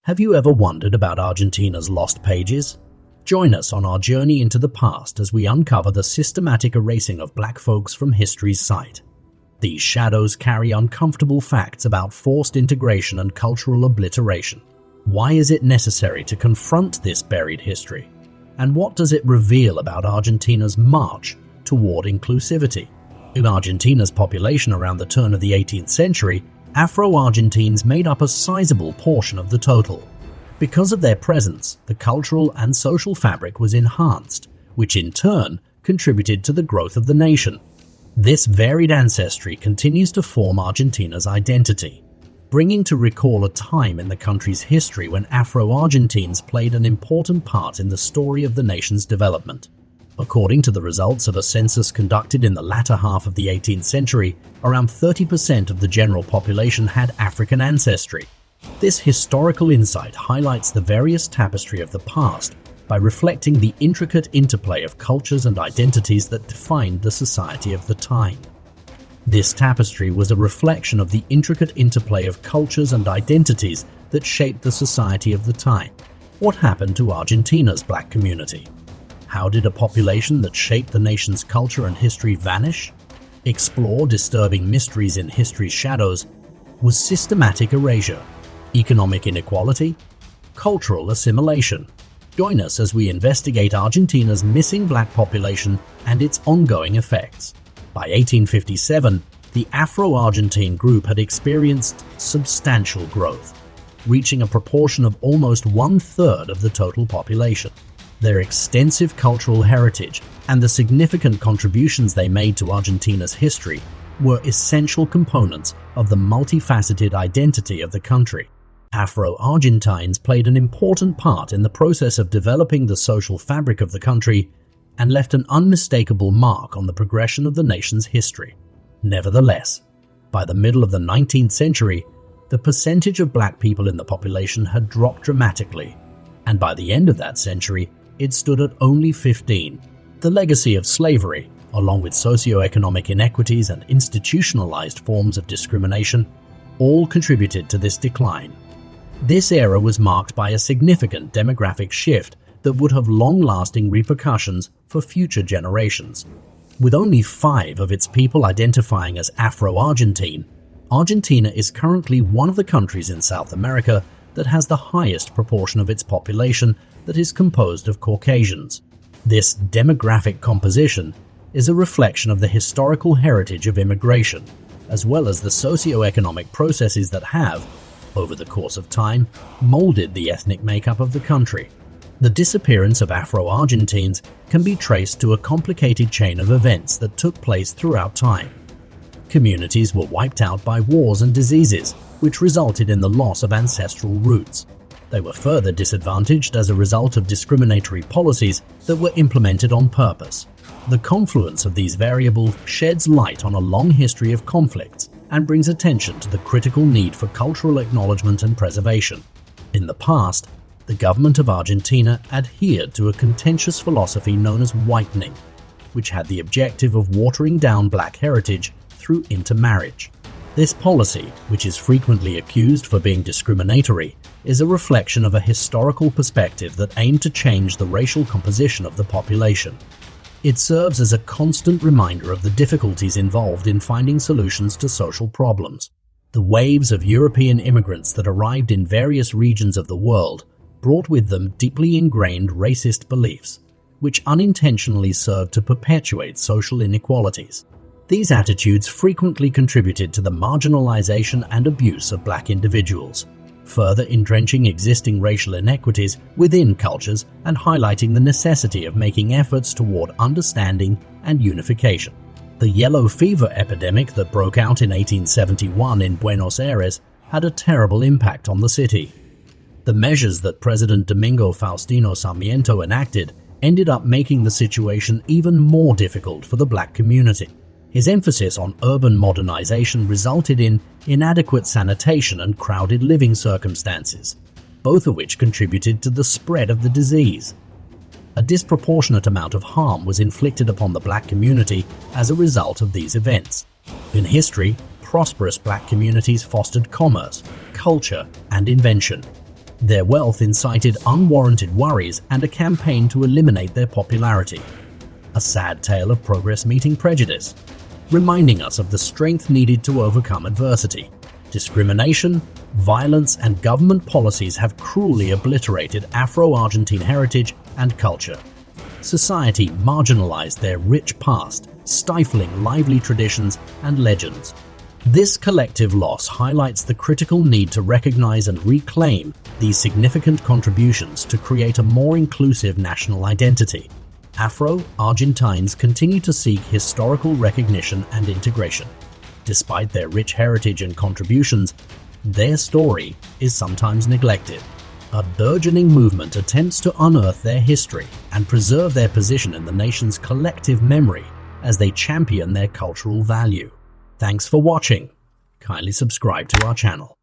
Have you ever wondered about Argentina's lost pages? Join us on our journey into the past as we uncover the systematic erasing of black folks from history's sight. These shadows carry uncomfortable facts about forced integration and cultural obliteration. Why is it necessary to confront this buried history? And what does it reveal about Argentina's march toward inclusivity? In Argentina's population around the turn of the 18th century, Afro-Argentines made up a sizable portion of the total. Because of their presence, the cultural and social fabric was enhanced, which in turn contributed to the growth of the nation. This varied ancestry continues to form Argentina's identity, bringing to recall a time in the country's history when Afro-Argentines played an important part in the story of the nation's development. According to the results of a census conducted in the latter half of the 18th century, around 30% of the general population had African ancestry. This historical insight highlights the various tapestry of the past by reflecting the intricate interplay of cultures and identities that defined the society of the time. This tapestry was a reflection of the intricate interplay of cultures and identities that shaped the society of the time. What happened to Argentina's black community? How did a population that shaped the nation's culture and history vanish? Explore disturbing mysteries in history's shadows. Was systematic erasure, economic inequality, cultural assimilation? Join us as we investigate Argentina's missing black population and its ongoing effects. By 1857, the Afro-Argentine group had experienced substantial growth, reaching a proportion of almost 1/3 of the total population. Their extensive cultural heritage and the significant contributions they made to Argentina's history were essential components of the multifaceted identity of the country. Afro-Argentines played an important part in the process of developing the social fabric of the country and left an unmistakable mark on the progression of the nation's history. Nevertheless, by the middle of the 19th century, the percentage of black people in the population had dropped dramatically, and by the end of that century, it stood at only 15. The legacy of slavery, along with socioeconomic inequities and institutionalized forms of discrimination, all contributed to this decline. This era was marked by a significant demographic shift that would have long-lasting repercussions for future generations. With only 5 of its people identifying as Afro-Argentine, Argentina is currently one of the countries in South America that has the highest proportion of its population that is composed of Caucasians. This demographic composition is a reflection of the historical heritage of immigration, as well as the socio-economic processes that have, over the course of time, molded the ethnic makeup of the country. The disappearance of Afro-Argentines can be traced to a complicated chain of events that took place throughout time. Communities were wiped out by wars and diseases, which resulted in the loss of ancestral roots. They were further disadvantaged as a result of discriminatory policies that were implemented on purpose. The confluence of these variables sheds light on a long history of conflicts and brings attention to the critical need for cultural acknowledgement and preservation. In the past, the government of Argentina adhered to a contentious philosophy known as whitening, which had the objective of watering down black heritage through intermarriage. This policy, which is frequently accused for being discriminatory, is a reflection of a historical perspective that aimed to change the racial composition of the population. It serves as a constant reminder of the difficulties involved in finding solutions to social problems. The waves of European immigrants that arrived in various regions of the world brought with them deeply ingrained racist beliefs, which unintentionally served to perpetuate social inequalities. These attitudes frequently contributed to the marginalization and abuse of black individuals, further entrenching existing racial inequities within cultures and highlighting the necessity of making efforts toward understanding and unification. The yellow fever epidemic that broke out in 1871 in Buenos Aires had a terrible impact on the city. The measures that President Domingo Faustino Sarmiento enacted ended up making the situation even more difficult for the black community. His emphasis on urban modernization resulted in inadequate sanitation and crowded living circumstances, both of which contributed to the spread of the disease. A disproportionate amount of harm was inflicted upon the black community as a result of these events. In history, prosperous black communities fostered commerce, culture, and invention. Their wealth incited unwarranted worries and a campaign to eliminate their popularity. A sad tale of progress meeting prejudice, reminding us of the strength needed to overcome adversity. Discrimination, violence, and government policies have cruelly obliterated Afro-Argentine heritage and culture. Society marginalized their rich past, stifling lively traditions and legends. This collective loss highlights the critical need to recognize and reclaim these significant contributions to create a more inclusive national identity. Afro-Argentines continue to seek historical recognition and integration. Despite their rich heritage and contributions, their story is sometimes neglected. A burgeoning movement attempts to unearth their history and preserve their position in the nation's collective memory as they champion their cultural value. Thanks for watching. Kindly subscribe to our channel.